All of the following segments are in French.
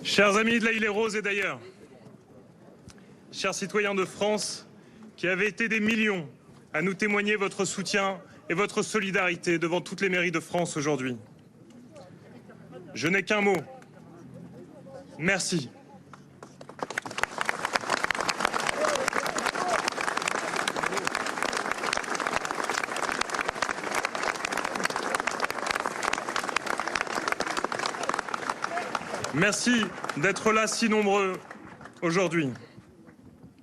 Chers amis de l'Haye-les-Roses et d'ailleurs, chers citoyens de France qui avez été des millions à nous témoigner votre soutien et votre solidarité devant toutes les mairies de France aujourd'hui. Je n'ai qu'un mot. Merci. Merci d'être là si nombreux aujourd'hui.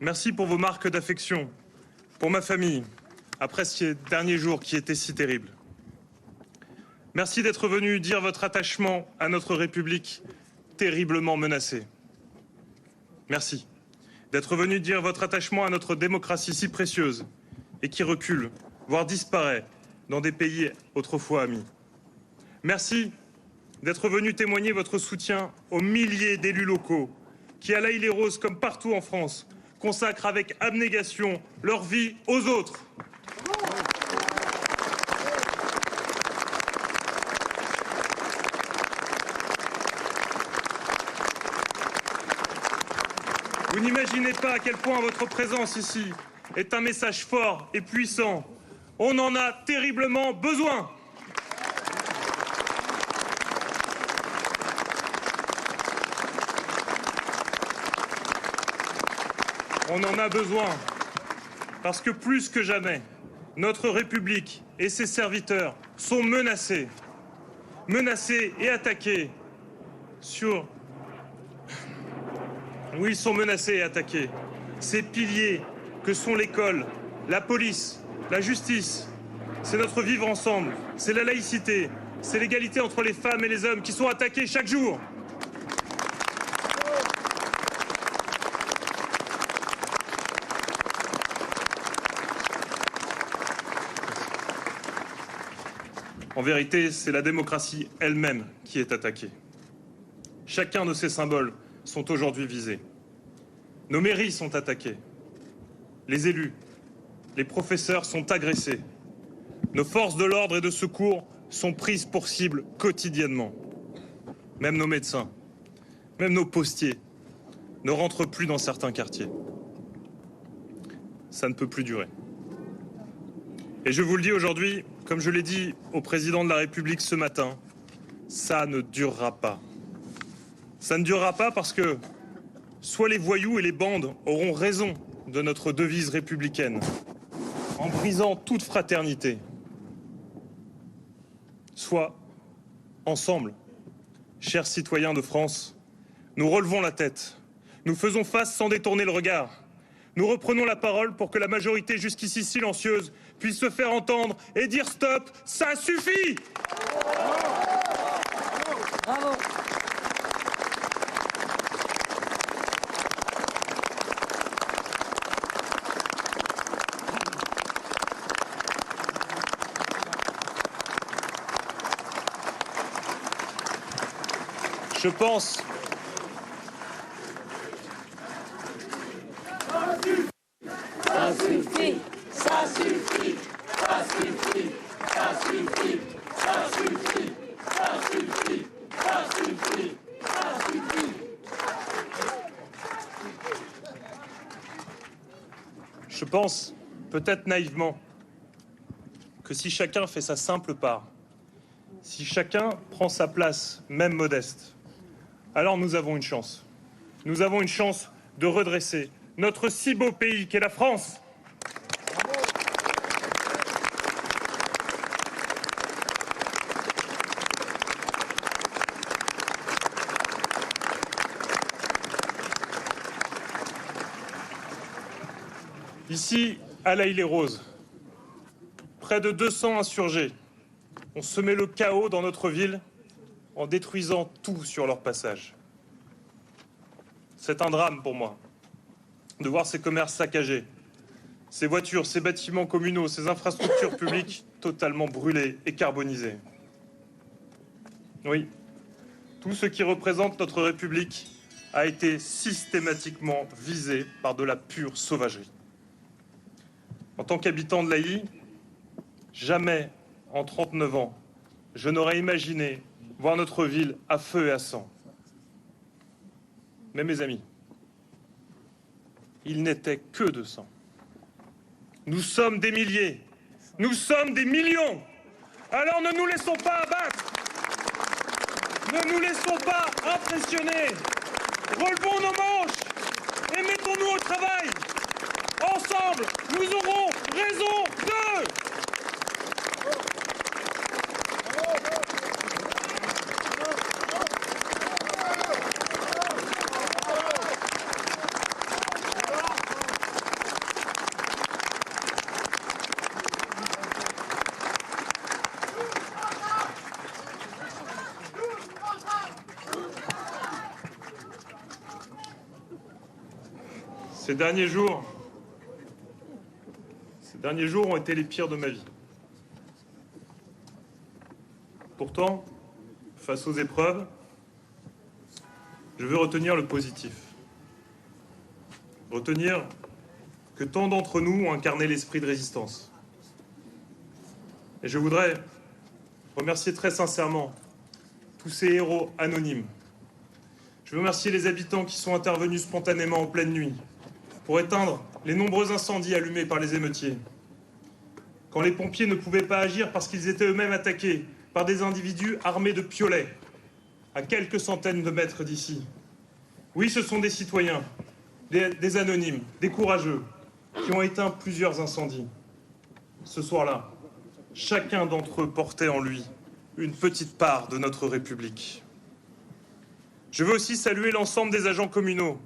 Merci pour vos marques d'affection, pour ma famille, après ces derniers jours qui étaient si terribles. Merci d'être venus dire votre attachement à notre République terriblement menacée. Merci d'être venus dire votre attachement à notre démocratie si précieuse et qui recule, voire disparaît dans des pays autrefois amis. Merci d'être venu témoigner votre soutien aux milliers d'élus locaux qui, à l'Haye-les-Roses comme partout en France, consacrent avec abnégation leur vie aux autres. Vous n'imaginez pas à quel point votre présence ici est un message fort et puissant. On en a terriblement besoin. On en a besoin parce que plus que jamais, notre République et ses serviteurs sont menacés et attaqués Oui, ils sont menacés et attaqués. Ces piliers que sont l'école, la police, la justice, c'est notre vivre ensemble, c'est la laïcité, c'est l'égalité entre les femmes et les hommes qui sont attaqués chaque jour. En vérité, c'est la démocratie elle-même qui est attaquée. Chacun de ces symboles sont aujourd'hui visés. Nos mairies sont attaquées. Les élus, les professeurs sont agressés. Nos forces de l'ordre et de secours sont prises pour cible quotidiennement. Même nos médecins, même nos postiers ne rentrent plus dans certains quartiers. Ça ne peut plus durer. Et je vous le dis aujourd'hui, comme je l'ai dit au président de la République ce matin, ça ne durera pas. Ça ne durera pas parce que soit les voyous et les bandes auront raison de notre devise républicaine, en brisant toute fraternité, soit, ensemble, chers citoyens de France, nous relevons la tête, nous faisons face sans détourner le regard. Nous reprenons la parole pour que la majorité jusqu'ici silencieuse puisse se faire entendre et dire stop, ça suffit! Bravo. Je pense Ça suffit, ça suffit, ça suffit, ça suffit, ça suffit, ça suffit, ça suffit, ça suffit. Je pense, peut-être naïvement, que si chacun fait sa simple part, si chacun prend sa place, même modeste, alors nous avons une chance. Nous avons une chance de redresser notre si beau pays qu'est la France. Ici, à l'Haye-les-Roses, près de 200 insurgés ont semé le chaos dans notre ville en détruisant tout sur leur passage. C'est un drame pour moi de voir ces commerces saccagés, ces voitures, ces bâtiments communaux, ces infrastructures publiques totalement brûlées et carbonisées. Oui, tout ce qui représente notre République a été systématiquement visé par de la pure sauvagerie. En tant qu'habitant de l'Haye, jamais en 39 ans, je n'aurais imaginé voir notre ville à feu et à sang. Mais mes amis, il n'était que 200. Nous sommes des milliers, nous sommes des millions. Alors ne nous laissons pas abattre, ne nous laissons pas impressionner. Relevons nos manches et mettons-nous au travail. Ensemble, nous aurons raison d'eux. Ces derniers jours ont été les pires de ma vie. Pourtant, face aux épreuves, je veux retenir le positif. Retenir que tant d'entre nous ont incarné l'esprit de résistance. Et je voudrais remercier très sincèrement tous ces héros anonymes. Je veux remercier les habitants qui sont intervenus spontanément en pleine nuit pour éteindre les nombreux incendies allumés par les émeutiers. Quand les pompiers ne pouvaient pas agir parce qu'ils étaient eux-mêmes attaqués par des individus armés de piolets, à quelques centaines de mètres d'ici. Oui, ce sont des citoyens, des anonymes, des courageux, qui ont éteint plusieurs incendies. Ce soir-là, chacun d'entre eux portait en lui une petite part de notre République. Je veux aussi saluer l'ensemble des agents communaux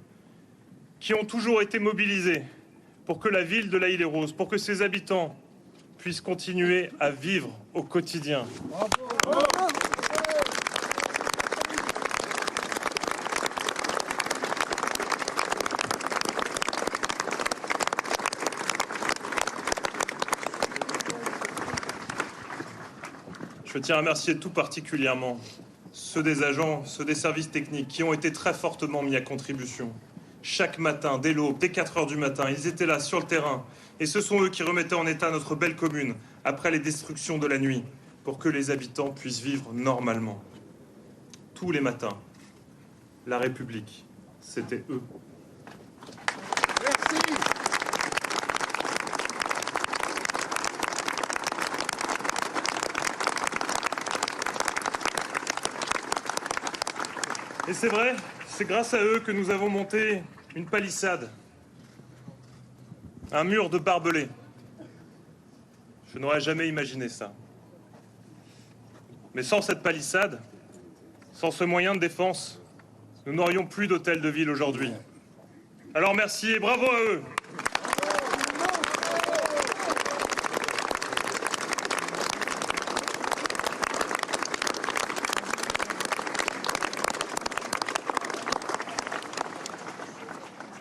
qui ont toujours été mobilisés pour que la ville de l'Île et Rose, pour que ses habitants puissent continuer à vivre au quotidien. Je tiens à remercier tout particulièrement ceux des agents, ceux des services techniques qui ont été très fortement mis à contribution. Chaque matin, dès l'aube, dès 4 heures du matin, ils étaient là sur le terrain. Et ce sont eux qui remettaient en état notre belle commune après les destructions de la nuit pour que les habitants puissent vivre normalement. Tous les matins, la République, c'était eux. Merci. Et c'est vrai, c'est grâce à eux que nous avons monté une palissade, un mur de barbelés. Je n'aurais jamais imaginé ça. Mais sans cette palissade, sans ce moyen de défense, nous n'aurions plus d'hôtel de ville aujourd'hui. Alors merci et bravo à eux.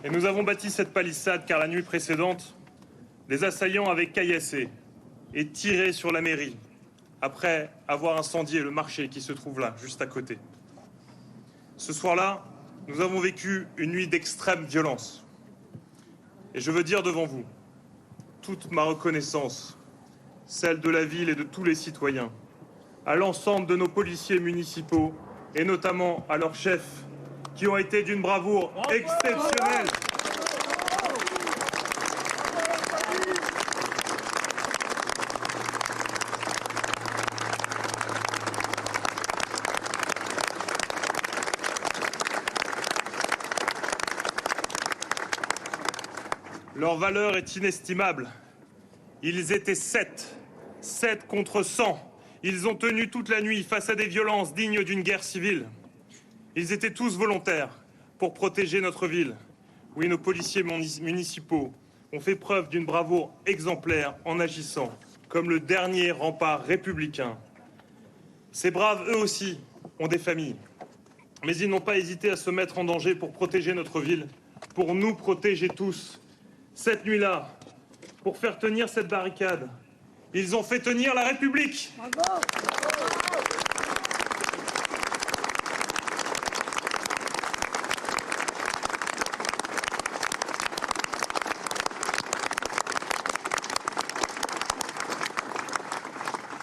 Et nous avons bâti cette palissade car la nuit précédente, des assaillants avaient caillassé et tiré sur la mairie après avoir incendié le marché qui se trouve là, juste à côté. Ce soir-là, nous avons vécu une nuit d'extrême violence. Et je veux dire devant vous toute ma reconnaissance, celle de la ville et de tous les citoyens, à l'ensemble de nos policiers municipaux et notamment à leurs chefs qui ont été d'une bravoure exceptionnelle. Leur valeur est inestimable. Ils étaient 7 contre 100. Ils ont tenu toute la nuit face à des violences dignes d'une guerre civile. Ils étaient tous volontaires pour protéger notre ville. Oui, nos policiers municipaux ont fait preuve d'une bravoure exemplaire en agissant comme le dernier rempart républicain. Ces braves, eux aussi, ont des familles. Mais ils n'ont pas hésité à se mettre en danger pour protéger notre ville, pour nous protéger tous. Cette nuit-là, pour faire tenir cette barricade, ils ont fait tenir la République. Bravo.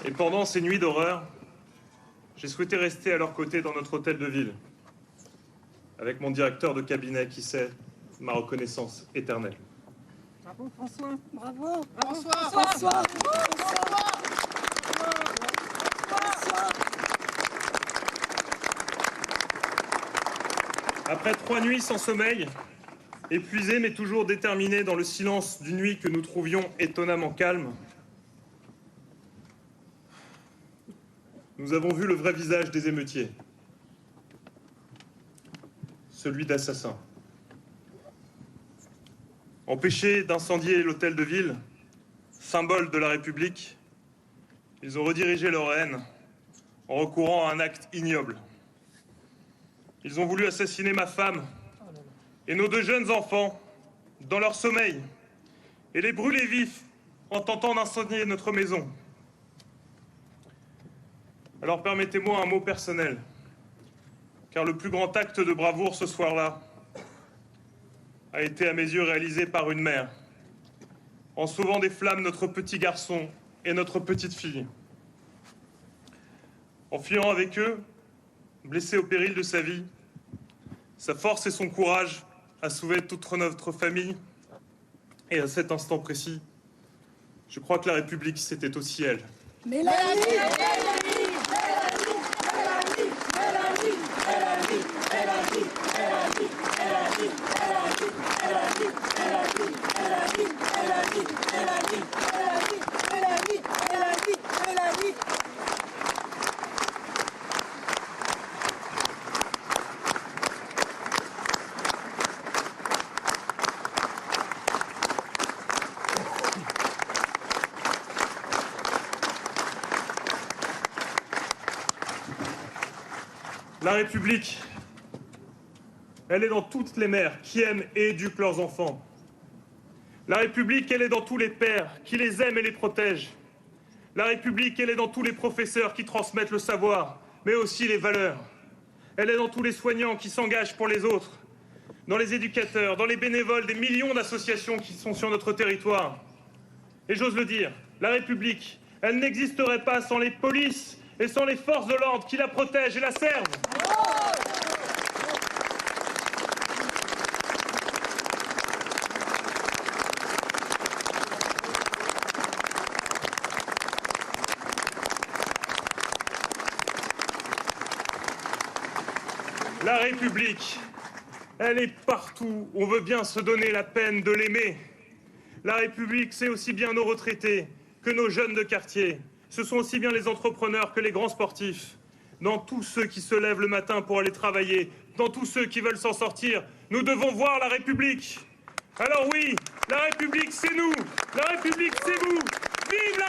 Et pendant ces nuits d'horreur, j'ai souhaité rester à leur côté dans notre hôtel de ville, avec mon directeur de cabinet qui sait ma reconnaissance éternelle. Bravo François. Bravo. François. François. Après 3 nuits sans sommeil, épuisés mais toujours déterminés dans le silence d'une nuit que nous trouvions étonnamment calme, nous avons vu le vrai visage des émeutiers, celui d'assassins. Empêchés d'incendier l'hôtel de ville, symbole de la République, ils ont redirigé leur haine en recourant à un acte ignoble. Ils ont voulu assassiner ma femme et nos 2 jeunes enfants dans leur sommeil et les brûler vifs en tentant d'incendier notre maison. Alors permettez-moi un mot personnel, car le plus grand acte de bravoure ce soir-là a été à mes yeux réalisé par une mère, en sauvant des flammes notre petit garçon et notre petite fille. En fuyant avec eux, blessé au péril de sa vie, sa force et son courage a sauvé toute notre famille. Et à cet instant précis, je crois que la République, c'était aussi elle. Mélanie. La République, elle est dans toutes les mères qui aiment et éduquent leurs enfants. La République, elle est dans tous les pères qui les aiment et les protègent. La République, elle est dans tous les professeurs qui transmettent le savoir, mais aussi les valeurs. Elle est dans tous les soignants qui s'engagent pour les autres, dans les éducateurs, dans les bénévoles des millions d'associations qui sont sur notre territoire. Et j'ose le dire, la République, elle n'existerait pas sans les polices et sans les forces de l'ordre qui la protègent et la servent. La République, elle est partout. On veut bien se donner la peine de l'aimer. La République, c'est aussi bien nos retraités que nos jeunes de quartier. Ce sont aussi bien les entrepreneurs que les grands sportifs. Dans tous ceux qui se lèvent le matin pour aller travailler, dans tous ceux qui veulent s'en sortir, nous devons voir la République. Alors oui, la République, c'est nous. La République, c'est vous. Vive